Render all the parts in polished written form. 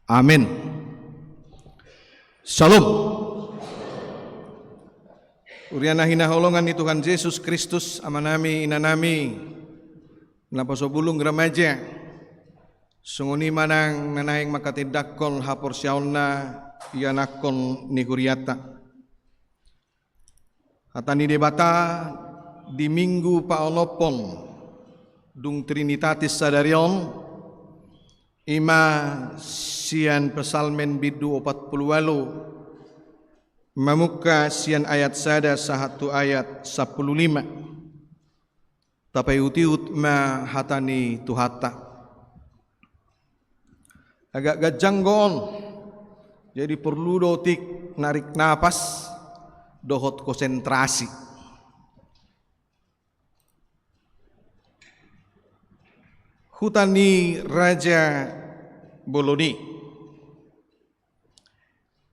Amin. Shalom. Uriana hinaholongan ni Tuhan Yesus Kristus amanami inanami napasobulong remaja sunguni manang nanaing makatidakol hapor siyauna iyanakon ni Huriata hatani debata di minggu paolopon dung Trinitatis sadarion ima sian pesalmen bidu 48 mamuka sian ayat sada sahatu ayat 15 tapai utiut ma hatani tuhata agak gajanggon jadi perlu dotik narik napas dohot konsentrasi. Hutani Raja Boloni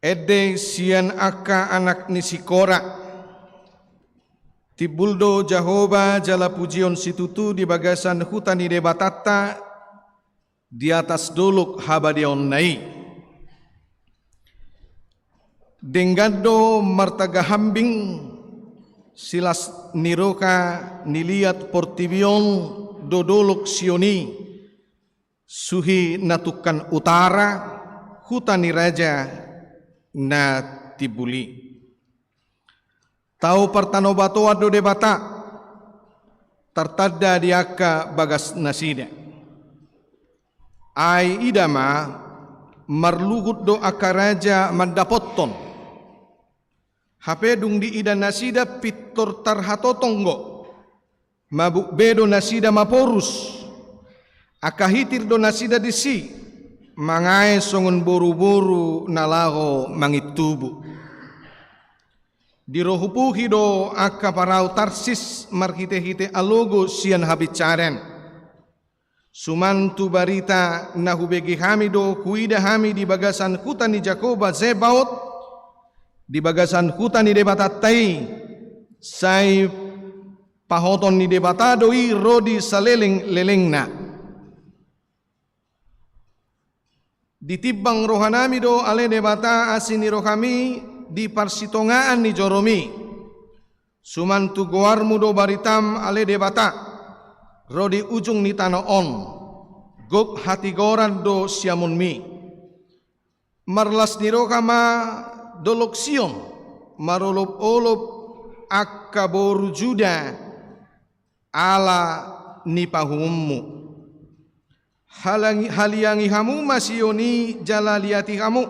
Ede sian aka anak nisikora Tibuldo Jahoba jala pujion situtu di bagasan hutani debatata di atas doluk habadion nai Denggado martaga hambing silas niroka niliat portivion dodolok sioni suhi natukan utara hutani raja na tibuli tau partanobato ado debata tartada diaka bagas nasida ai idama marlugut do aka raja mandapotton hapedung di ida nasida pitor tarhatotonggo mabuk bedo nasida maporus akahitir do nasida disi mangae songon boru-boru nalago mangitubu dirohupuhi do aka parau tarsis marhite-hite alogo sian habicaren sumantu barita nahubegi hami do kuida hami di bagasan hutani Jakoba Zebaot di bagasan hutani debatatai sai pahoton ni debatadoi rodi saleleng lelengna ditibang rohanami do ale debata asini rohami di parsitongaan ni joromi sumantu goarmu do baritam ale debata rodi ujung ni tanoon gok hati goran do siamunmi marlas ni rohama doloksion marolop-olop akaboru juda ala nipahummu haliangi hamu masioni jalaliati hamu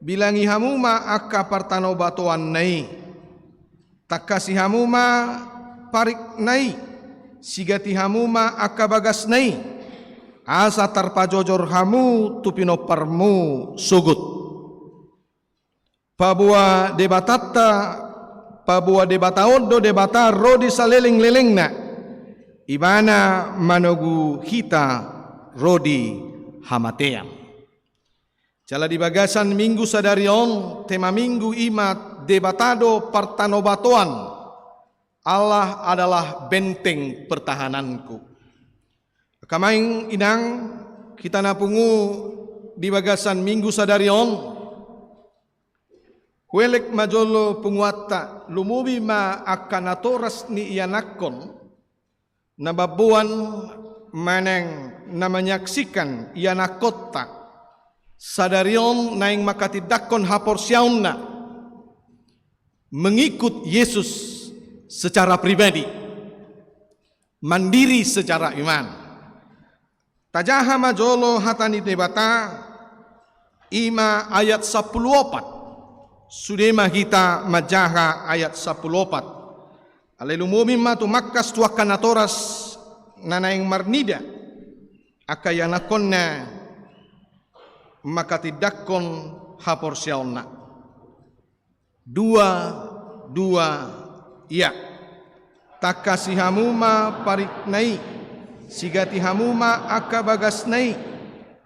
bilangi hamu ma akka partano batoan nai takasi hamu ma parik nai sigati hamu ma akka bagas nai asa tarpajojor hamu tupino parmu sugut pabua debatatta pabua debataon do debata rodi saleleng lelengna ibana manogu hita rodi hamateam jala di bagasan minggu sadarion tema minggu imat debatado partanobatoan Allah adalah benteng pertahananku kamaing inang kita napungu di bagasan minggu sadarion Welek majolo penguata lumubi ma akanatoras ni ianakon nababuan maneng na menyaksikan ianakota sadarion naing makatidakon hapor siauna mengikut Yesus secara pribadi mandiri secara iman tajaha majolo hatani debata ima ayat 14 Sudema kita majaha ayat 14 alelumumi matu makkas tuakanatoras nanaing marnida akayanakonna makatidakon hapor siauna dua ya takasi hamuma parik nai sigati hamuma akabagas nai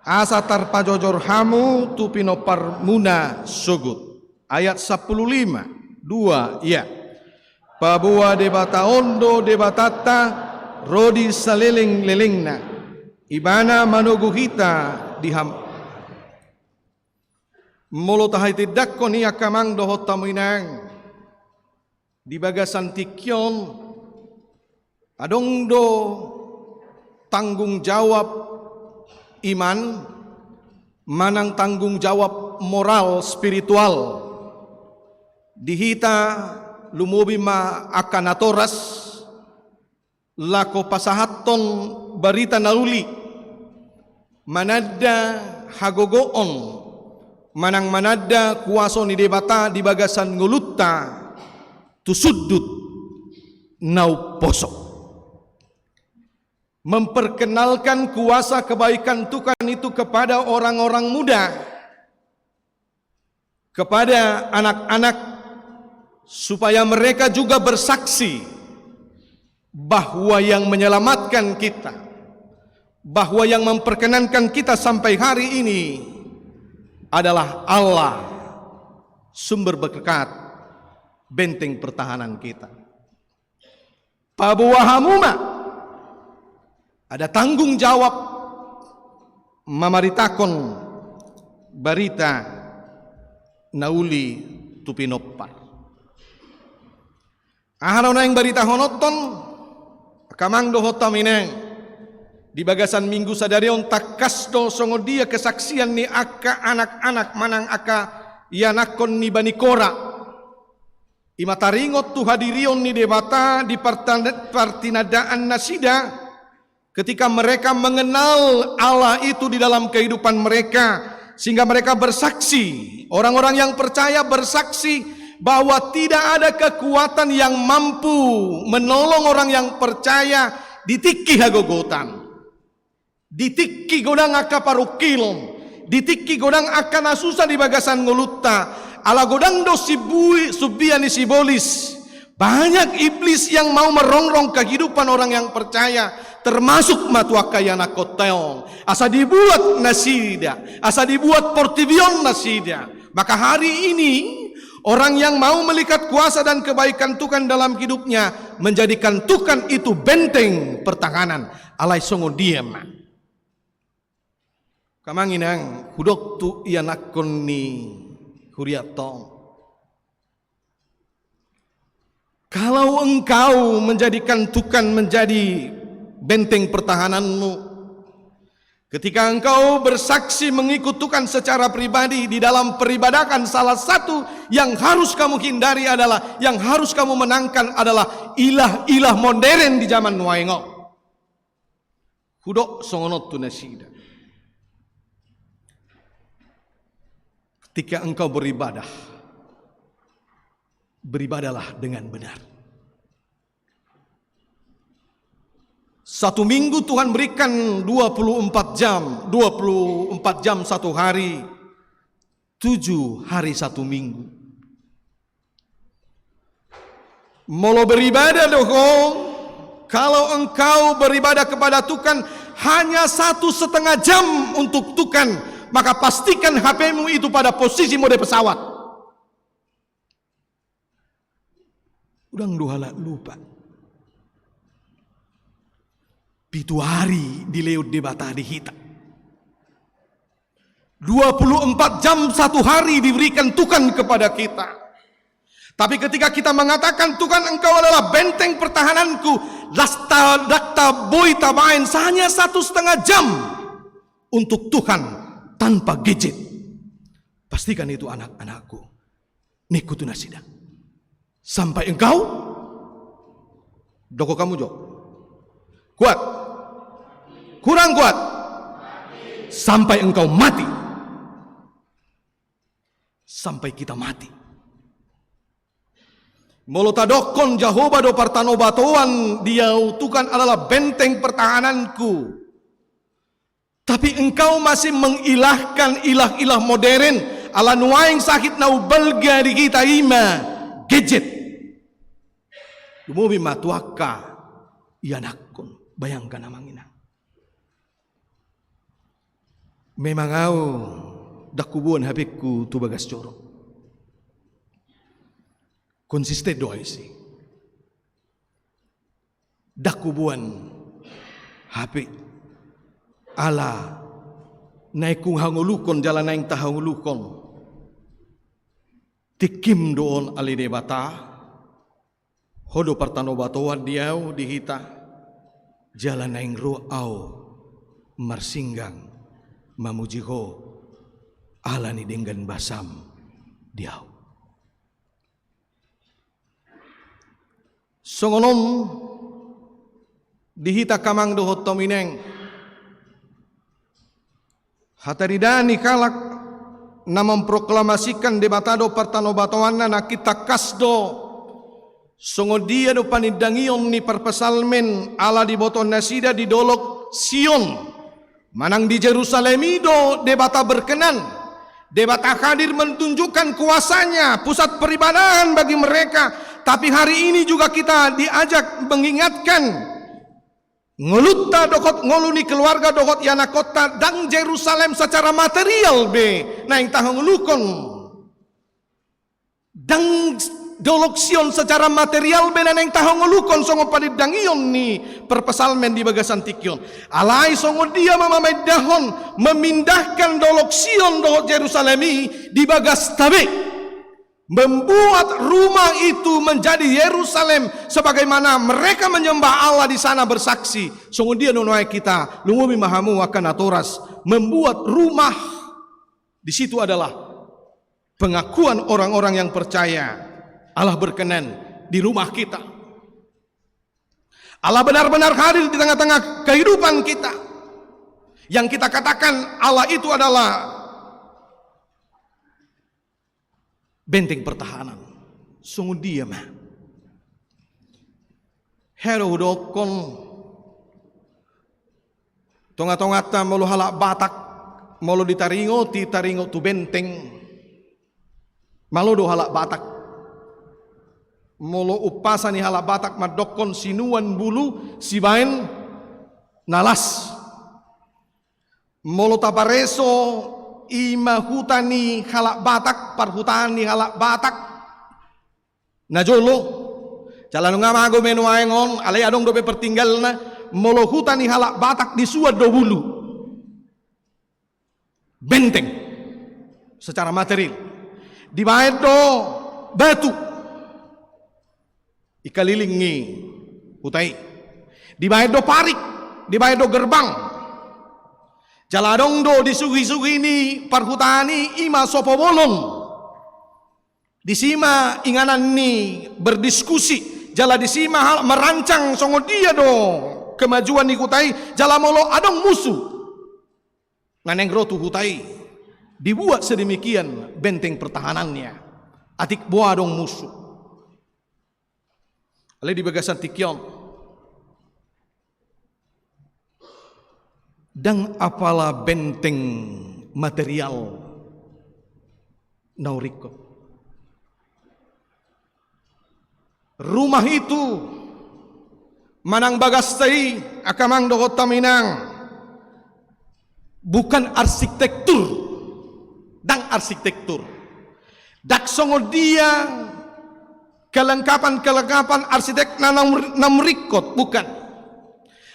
asa tarpajojor hamu tupino parmuna sugut ayat 15 ya pabua debata ondo debatata rodi saleleng lelengna ibana manoguhita diham Molo tahai tidak ko ni akamang dohot taminang di bagasan tikyon adong do tanggung jawab iman manang tanggung jawab moral spiritual dihita lumubi ma akanatoras lako pasahaton barita nauli manada hagogoon manang manada kuaso ni debata di bagasan ngulutta tusudut nau posok memperkenalkan kuasa kebaikan Tuhan itu kepada orang-orang muda, kepada anak-anak, supaya mereka juga bersaksi bahwa yang menyelamatkan kita, bahwa yang memperkenankan kita sampai hari ini adalah Allah, sumber berkat, benteng pertahanan kita. Pabuahamuma ada tanggung jawab mamaritakon barita nauli tupinopar. Aharaw na yung barita honoton kamang dohotam ineng di bagasan minggu sadarion takasdo songo dia kesaksian ni aka anak-anak manang aka yanakon ni banikora imataringot tu hadirion ni debata di partinadaan nasida ketika mereka mengenal Allah itu di dalam kehidupan mereka sehingga mereka bersaksi, orang-orang yang percaya bersaksi bahwa tidak ada kekuatan yang mampu menolong orang yang percaya ditiki hagogotan. Ditiki godang aka parukilom, ditiki godang aka nasusa di bagasan ngulutta, ala godang do sibui subiani sibolis. Banyak iblis yang mau merongrong kehidupan orang yang percaya, termasuk matuaka yang nakoteong. Asa dibuat nasida, asa dibuat portivion nasida. Maka hari ini orang yang mau melihat kuasa dan kebaikan Tuhan dalam hidupnya menjadikan Tuhan itu benteng pertahanan. Alai songo diem. Kamanginang hudok tu ia nakon ni huriatong. Kalau engkau menjadikan Tuhan menjadi benteng pertahananmu, ketika engkau bersaksi mengikut Tuhan secara pribadi di dalam peribadahan, salah satu yang harus kamu hindari adalah, yang harus kamu menangkan adalah ilah-ilah modern di zaman nuaingo. Hudok songonot tu nasida. Ketika engkau beribadah, beribadalah dengan benar. Satu minggu Tuhan berikan 24 jam, 24 jam satu hari, 7 hari satu minggu. Mau beribadah dohong, kalau engkau beribadah kepada Tuhan hanya 1,5 jam untuk Tuhan, maka pastikan HP-mu itu pada posisi mode pesawat. Udang duhala lupa. Pitu hari di leut debata di hita. 24 jam satu hari diberikan Tuhan kepada kita. Tapi ketika kita mengatakan Tuhan engkau adalah benteng pertahananku, lasta dakta boy tabain hanya 1,5 jam untuk Tuhan tanpa gadget. Pastikan itu anak-anakku. Nikutu nasida. Sampai engkau doko kamu jok. Kuat. Kurang kuat. Sampai engkau mati. Sampai kita mati. Molotadokon Jehovah do partanobatoan dia Tuhan adalah benteng pertahananku. Tapi engkau masih mengilahkan ilah-ilah modern ala nuaing sakit nau belga di kita ima gadget. Dumubi matuaka ianakon bayangkan namangina. Memang au dakubuan habiku tu bagas corok. Konsisten doa isi. Dakubuan HP ala naikung hangulukon jalan naing tahangulukon tikim doon ali debata hodo partano batoan diau dihita jalan aing ruau marsinggang mamujiho alani dengan basam diau songonom dihita kamang dohot tomineng hataridani kalak na memproklamasikan debatado partano batoanna na kita kasdo songodia do panidangion ni perpesalmen ala di boton nasida di dolok Sion manang di Jerusalemido debata berkenan debata hadir menunjukkan kuasanya pusat peribadahan bagi mereka tapi hari ini juga kita diajak mengingatkan ngelutta dokot ngoluni keluarga dokot yana kota dang Jerusalem secara material be nah yang tahang ngelukon dang dolok Sion secara material be nah yang tahang ngelukon songo padidangion ni perpesalmen di bagasan tikion alai songo dia mamamay dahon memindahkan dolok Sion dokot Jerusalemi di bagas tabe membuat rumah itu menjadi Yerusalem sebagaimana mereka menyembah Allah di sana bersaksi. Sungguh dia nunuai kita lungumi mahamu akan atoras membuat rumah di situ adalah pengakuan orang-orang yang percaya Allah berkenan di rumah kita. Allah benar-benar hadir di tengah-tengah kehidupan kita. Yang kita katakan Allah itu adalah benteng pertahanan. Sungguh dia mah. Hero dokon tonga-tongata molo halak batak molo ditaringo ti taringo tu benteng. Malo do halak batak. Molo upasani halak batak madokon sinuan bulu sibain nalas. Molo tapareso ima hutani halak batak parhutani halak batak najolo jalan ngamago menu aengon alai adong dobe pertinggalna molo hutani halak batak di suat do bulu benteng secara material di do batu ikalilingi hutai di do parik di do gerbang jaladong do disugi-sugi ni parhutani ima sopobolon. Disima inganan ni berdiskusi. Jala disima hal merancang songo dia do kemajuan ni hutai. Jala molo adong musuh. Naneng rotu hutai. Dibuat sedemikian benteng pertahanannya. Atik buah adong musuh. Ale di bagasan tikyon. Dan apalah benteng material nauriko. Rumah itu manang bagastai akamang dohot taminang bukan arsitektur dan arsitektur. Dak songo dia kelengkapan arsitek namrikot bukan.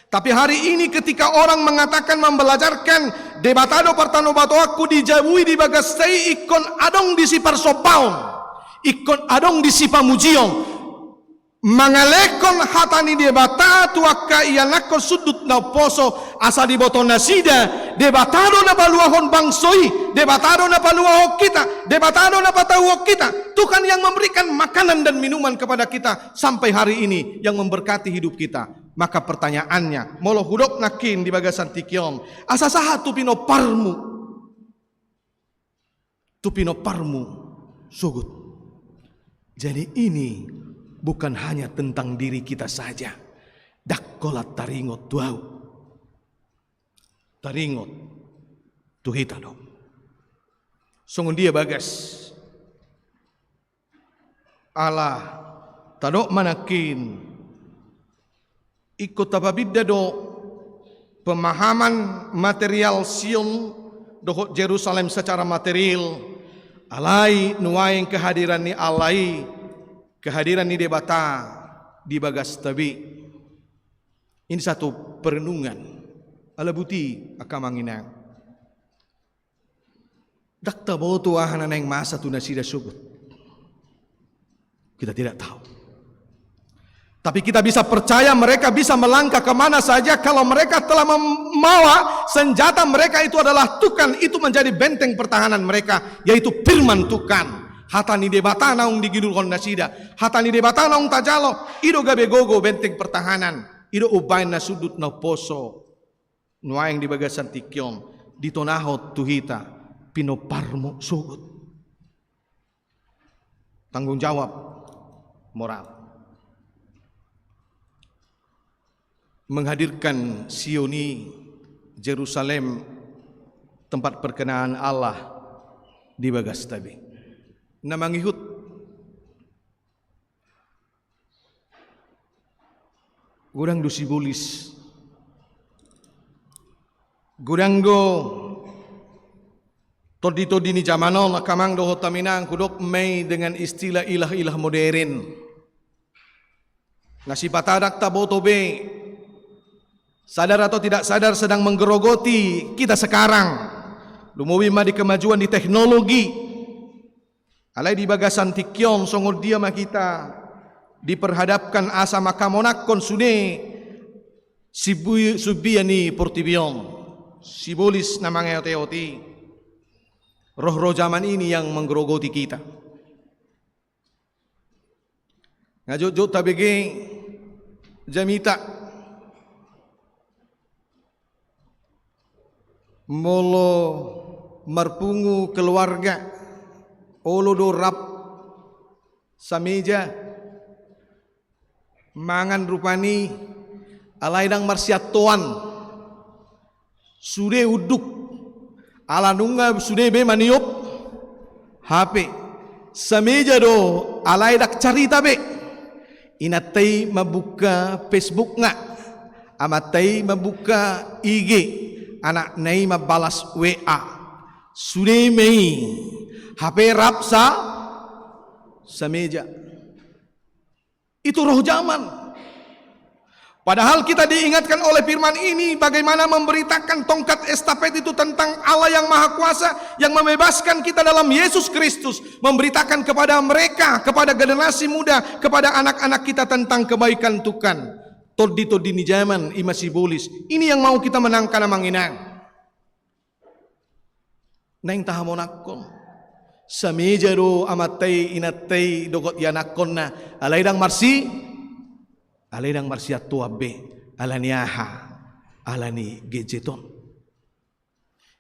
Tapi hari ini ketika orang mengatakan membelajarkan debatado partano bato aku dijauhi di bagastai ikon adong di si parsopaon ikon adong di si pamujion mangalekon hatani debata tuaka ianakon sudut na poso asa di boton nasida debatado na paluahon bangsoi debatado na paluahok kita debatado na patauhok kita Tuhan yang memberikan makanan dan minuman kepada kita sampai hari ini yang memberkati hidup kita. Maka pertanyaannya, molo hudok nakin di bagasan tikyon, asa saha tupino parmu sugut. Jadi ini bukan hanya tentang diri kita saja. Dakkolat taringot tuau. Taringot tuhita dong. Songon dia bagas. Allah tadok manakin ikut tababidda do pemahaman material Sion dohot Jerusalem secara material alai nuaing kehadiran ni alai kehadiran ni debata di bagas tabi ini satu perenungan ala buti akamanginang dakta boto ahana neng masa tu nasida sugut Kita tidak tahu. Tapi kita bisa percaya mereka bisa melangkah kemana saja kalau mereka telah membawa senjata mereka itu adalah Tuhan. Itu menjadi benteng pertahanan mereka, yaitu firman Tuhan. Hatani debata naung digidul kondasida, hatani debata naung tajalo, ido gabe gogo benteng pertahanan, ido ubain na sudut na poso, nuaing di bagasan tikyon, ditonahot tuhita, pinoparmo sugut. Tanggung jawab moral. Menghadirkan Sioni, Jerusalem, tempat perkenaan Allah di bagas tabi. Namangihut gurang do sibulis, gurang do todi ni zamanon kamang do hotaminang kudok may dengan istilah ilah-ilah modern. Nasi patadak taboto be, sadar atau tidak sadar sedang menggerogoti kita sekarang. Lumuwi ma di kemajuan di teknologi. Alai di bagasan tikyon songod dia ma kita diperhadapkan asa makamonakon sune subiani portibion. Sibolis namang eote-oti. Roh-roh zaman ini yang menggerogoti kita. Ngajut-jut tabege jamita molo marpungu keluarga olo do rap sa meja mangan rupani alaidang marsiatuan sude uduk ala nunga sude be maniop HP sa meja do alaidak carita be inatay mabuka Facebook nga amatay mabuka IG anak nai mabalas WA sude mei HP rap sa meja. Itu roh zaman. Padahal kita diingatkan oleh firman ini bagaimana memberitakan tongkat estafet itu tentang Allah yang Maha Kuasa yang membebaskan kita dalam Yesus Kristus, memberitakan kepada mereka, kepada generasi muda, kepada anak-anak kita tentang kebaikan Tuhan. Todi-todi ni zaman ima sibulis. Ini yang mau kita menangkan amang inang. Neng tahamonakon. Sa meja do amatay inatay dogot yanakon na alaydang marsi atua be alaniaha alani gejeton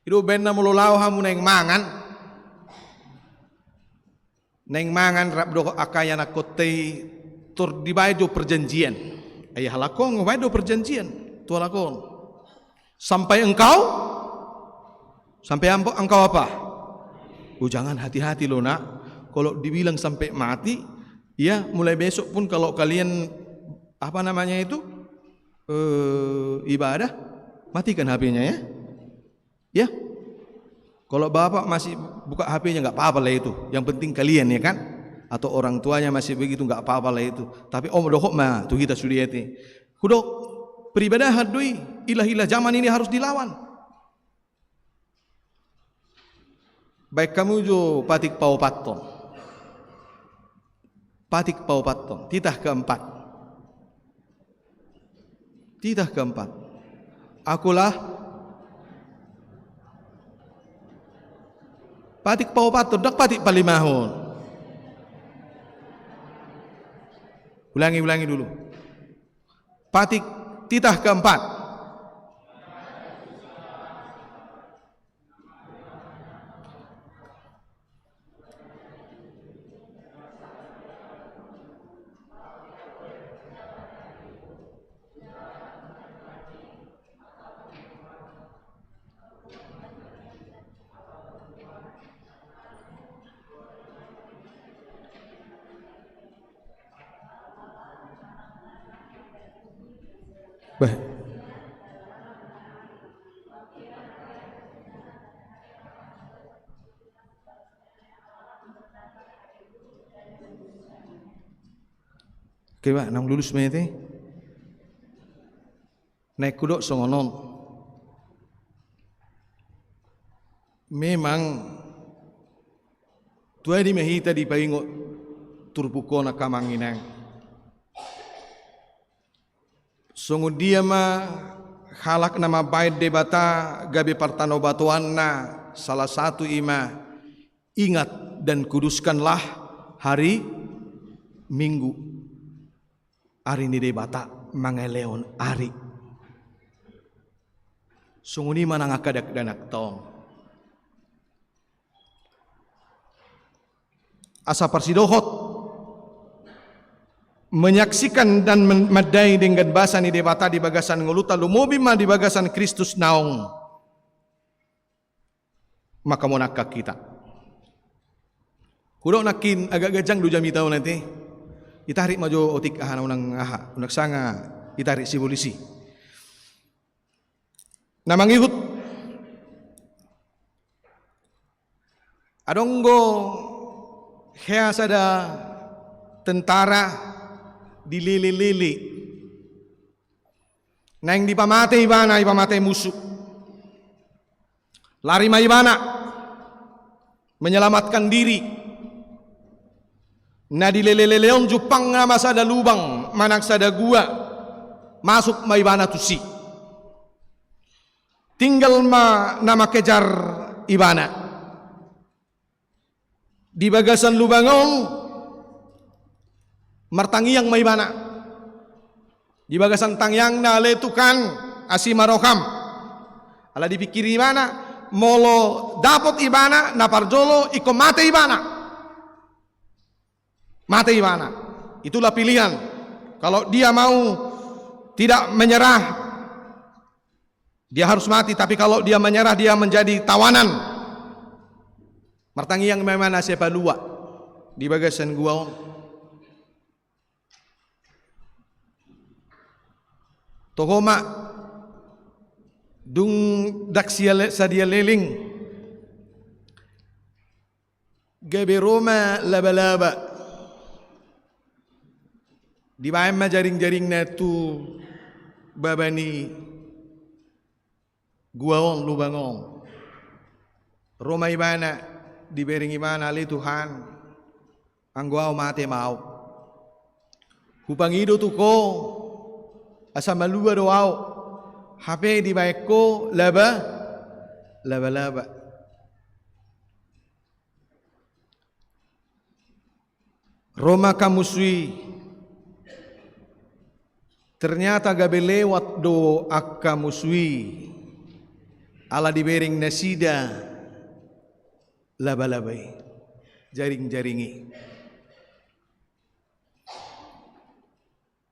ido ben na mululaw hamu neng mangan rap do akaya nakotay tur dibay do perjanjian ay halakon ngobay do perjanjian tu halakon sampai engkau apa. Jangan hati-hati loh nak. Kalau dibilang sampai mati, ya mulai besok pun kalau kalian apa namanya itu ibadah, matikan HP-nya ya. Ya. Kalau bapak masih buka HP-nya nggak apa-apa lah itu. Yang penting kalian ya kan. Atau orang tuanya masih begitu nggak apa-apa lah itu. Tapi dohok mah tuh kita sudiyati. Kudok peribadahan doi ilah-ilah zaman ini harus dilawan. Baik kamu jo patik pau paton. Titah keempat. Akulah patik pau paton dak patik palimahon. Ulangi dulu. Patik titah keempat. Bah. Oke, Pak, nang lulus mete. Naik kudok songonon. Memang tuai di mehita di paingo turbukona kamanginang. Sungguh dia mah halak nama bait debata gabe partano batuanna salah satu ima ingat dan kuduskanlah hari Minggu. Hari ini debata mangeleon hari. Sungguh ni manang akadak danak tong. Asa parsidohot menyaksikan dan memadai dengan bahasa ni debata di bagasan nguluta lumobi ma di bagasan Kristus naung maka monaka kita hudok nakin agak gajang du jami tahu nanti itarik maju otik ahana unang aha unak sanga itarik si polisi na mangikut adonggo hea sada tentara dilili-lili nang dipamate ibana ipamate musuh lari ma ibana menyelamatkan diri na dilele-leleon jupang nama sada lubang manak sada gua masuk ma ibana tusi tinggal ma nama kejar ibana di bagasan lubangong martangiang maibana di bagasan tangyang na letukan asimaroham ala dipikiri ibana molo dapot ibana na parjolo iko mate ibana itulah pilihan kalau dia mau tidak menyerah dia harus mati tapi kalau dia menyerah dia menjadi tawanan martangiang maibana siapa lua di bagasan gua tohoma dung dak sadia leling gabe Roma laba-laba di ma jaring-jaring na tu babani guaong lubangong Roma ibana di bering ibana ali Tuhan angguao mate mau hupangido tuko asa malua doao hape di baiko laba Roma kamusui ternyata gabe lewat do akka musui ala dibering nasida laba-labai jaring-jaringi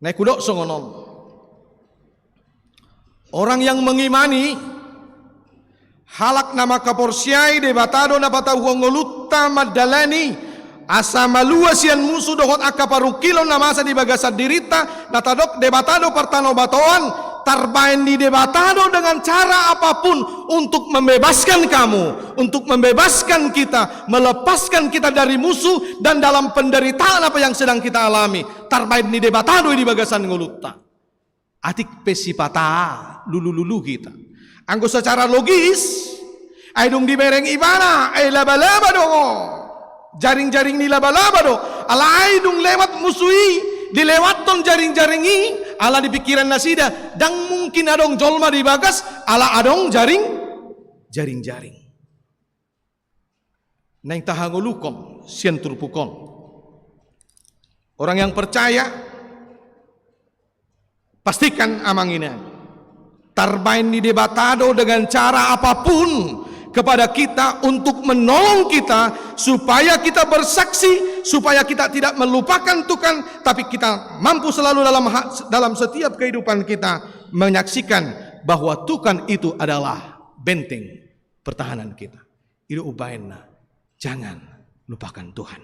naik kudok songonon. Orang yang mengimani halak nama kaporsiai debatado na patahuang ngolutta madalani asa malua sian musuh dohot akka parukilon na masa di bagasad dirita natadok debatado partano batoan tarbain di debatado dengan cara apapun untuk membebaskan kamu, untuk membebaskan kita, melepaskan kita dari musuh dan dalam penderitaan apa yang sedang kita alami. Tarbain di debatado di bagasan ngolutta. Atik pesipata lulu-lulu kita. Anggo secara logis, ay dong dibereng ibana, ay laba-laba dong. Jaring-jaring ni laba-laba dong. Ala ay dong lewat musui, dilewat tong jaring-jaringi, ala dipikiran nasida. Dang mungkin adong jolma di bagas, ala adong jaring-jaring. Neng tahangulukom, sian turpukon. Orang yang percaya, pastikan amanginan tarbain di debatado dengan cara apapun kepada kita untuk menolong kita supaya kita bersaksi, supaya kita tidak melupakan Tuhan, tapi kita mampu selalu dalam setiap kehidupan kita menyaksikan bahwa Tuhan itu adalah benteng pertahanan kita. Itu ubainna, jangan lupakan Tuhan.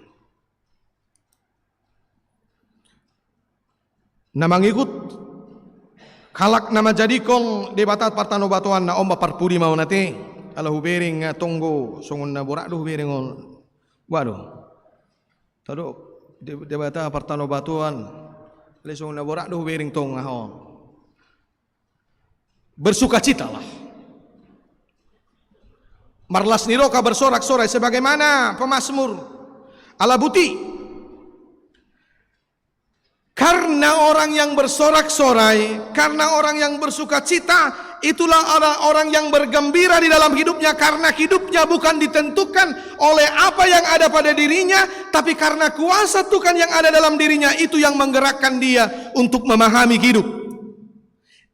Nama ngikut kalak nama jadi kong debatat partano batuan na omba parpudi mau nate ala hubering tonggo songon na borak do hubering waduh tado debata partano batuan le songon na borak do hubering tong ahon bersukacitalah marlas niroka bersorak-sorai sebagaimana pemazmur ala buti Karena orang yang bersorak-sorai, karena orang yang bersuka cita, itulah orang yang bergembira di dalam hidupnya, karena hidupnya bukan ditentukan oleh apa yang ada pada dirinya, tapi karena kuasa Tuhan yang ada dalam dirinya, itu yang menggerakkan dia untuk memahami hidup.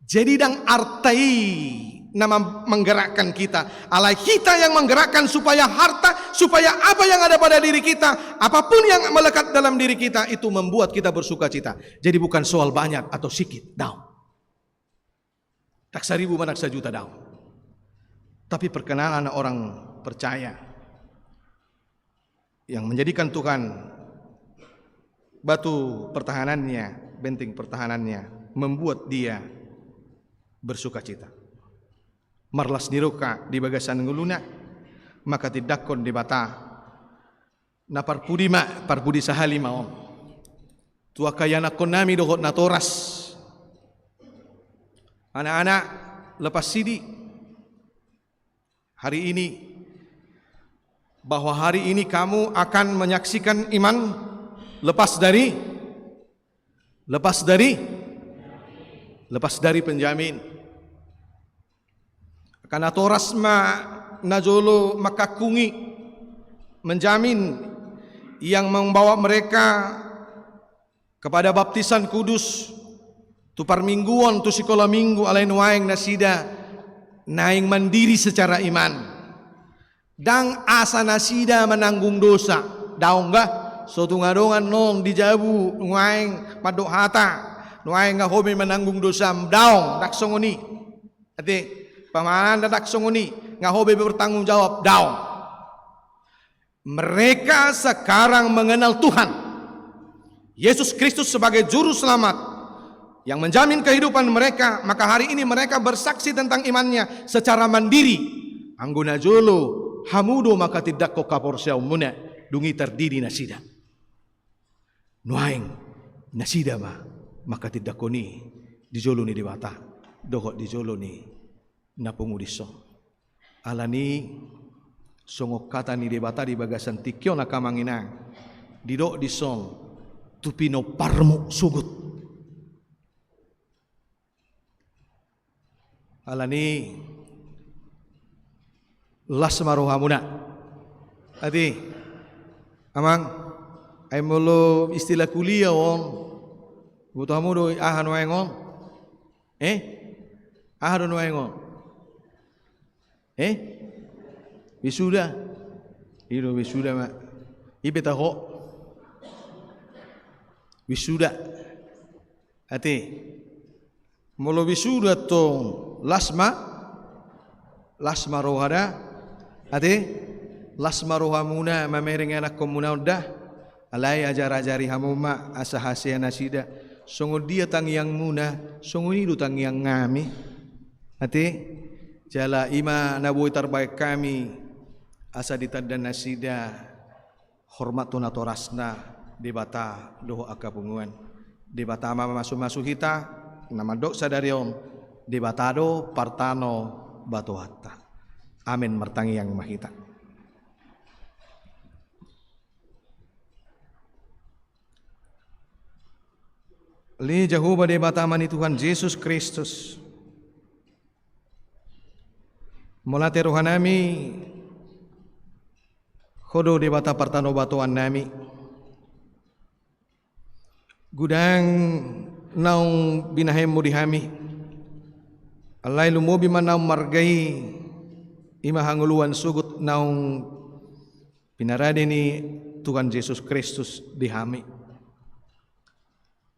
Jadi dan artai nama menggerakkan kita, Allah kita yang menggerakkan supaya harta, supaya apa yang ada pada diri kita, apapun yang melekat dalam diri kita, itu membuat kita bersuka cita. Jadi bukan soal banyak atau sedikit, down. Tak 1000 mana 1 juta, down. Tapi perkenalan orang percaya yang menjadikan Tuhan batu pertahanannya, benteng pertahanannya, membuat dia bersuka cita. Marlas niroka di bagasan nguluna, maka tidakon di bata na parpudi sahali maon tua kayana konami dohot na toras. Anak-anak lepas sidi hari ini, bahwa hari ini kamu akan menyaksikan iman lepas dari penjamin. Karena toras najolo makakungi menjamin yang membawa mereka kepada baptisan kudus tu parmingguan tu sekolah minggu alain waeng nasida naing mandiri secara iman dang asa nasida menanggung dosa daung ga suatu ngadongan non dijabu waeng madok hata waeng ngahobi menanggung dosa daung dak songoni ati pamahalan dadak songoni ngahobe bertanggung jawab daun. Mereka sekarang mengenal Tuhan Yesus Kristus sebagai juru selamat yang menjamin kehidupan mereka, maka hari ini mereka bersaksi tentang imannya secara mandiri. Angguna jolo hamudo maka tidak ko kaporsia umuna dungi terdiri nasida. Nuaing nasida maka tidak koni di jolo ni dewata dohot di jolo ni na pengudiso alani songok kata ni debata di bagasan tikyo na kamangina didok di song tupino parmo sugut alani las marohamuna ati amang ay molo istilah kuliah on butuh hamudo ahan waengon ahan waengon wisuda iro wisuda mak ibe taho wisuda ati molo wisuda tong lasma rohada ati lasma rohamuna mamereng anak komuna udah alai ajar-ajari hamuma asahasian nasida songo dia tang yang muna songo nidu tang yang ngami ati jala ima nabuhi terbaik kami asa ditanda nasida hormat tuna torasna debata doho akapunguan debata mama masu hita nama dok sadarion debatado partano batohatta amin mertangi yang mahita. Li jahuba debata mani Tuhan Yesus Kristus molate rohanami khodo debata partano batoan nami gudang naung binahem mudihami alai lumobi manau margai imahanguluan sugut naung pinarade ni Tuhan Yesus Kristus dihami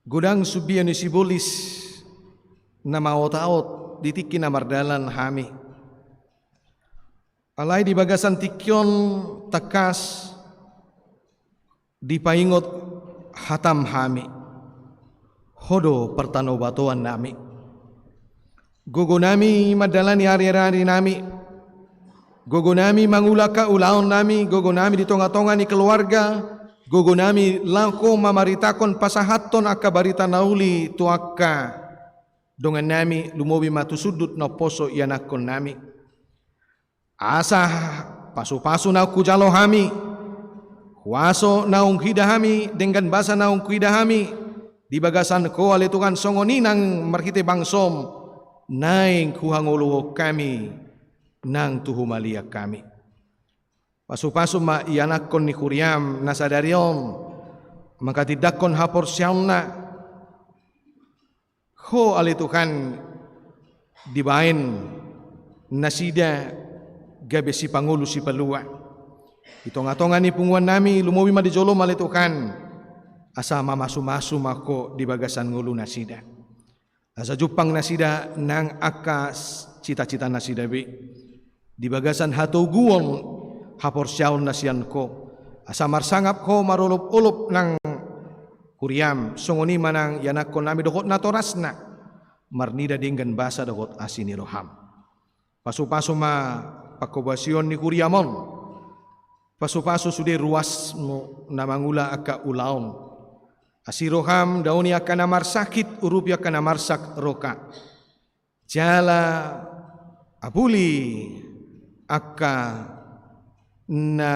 gudang subian isibolis nama otaot ditiki namardalan hami alai di bagasan tikyon tekas dipaingot hatam hami hodo pertano batuan nami gogo nami madalani hari-hari nami gogo nami mangulaka ulaon nami gogo nami di tonga-tonga ni keluarga gogo nami langko mamaritakon pasahaton akabarita nauli tuaka dongan nami lumobi matu sudut no poso ianakon nami asa pasu-pasu na kujalo hami waso naung hidahami dengan basa naung kuidahami Di bagasan ko ali Tuhan songoni nang markite bangsom naing kuhanguluho kami nang tuhumalia kami. Pasu-pasu ma ianakon ni Kuriam nasadarion maka tidakon hapor siyauna ho ali Tuhan dibain nasida gabe si Pangulo si Palua. Itonga-tonga ni punguan nami lumowi ma di jolom ali Tuhan asa mamasu-masu mako di bagasan ngulu nasida. Asa jupang nasida nang akas cita-cita nasida bi. Di bagasan hatuguon hapor syaun nasian ko. Asa marsangap ko marulup-ulup nang Kuriam songoni manang yanakon nami dokot natorasna. Marnida dinggan basa dokot asini roham. Pasu-pasu ma pakobasyon ni Kuriamon. Pasu-pasu sudah ruas mo namangula aka ulaon. Asiroham dauni aka namar sakit urupi aka namar sak roka. Jala abuli aka na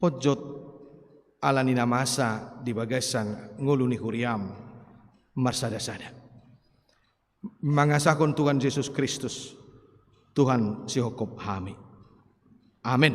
pojot ala nina masa di bagasan ngulu ni Kuriam marsada-sada. Mangasakon Tuhan Yesus Kristus Tuhan si hokop hami. Amin.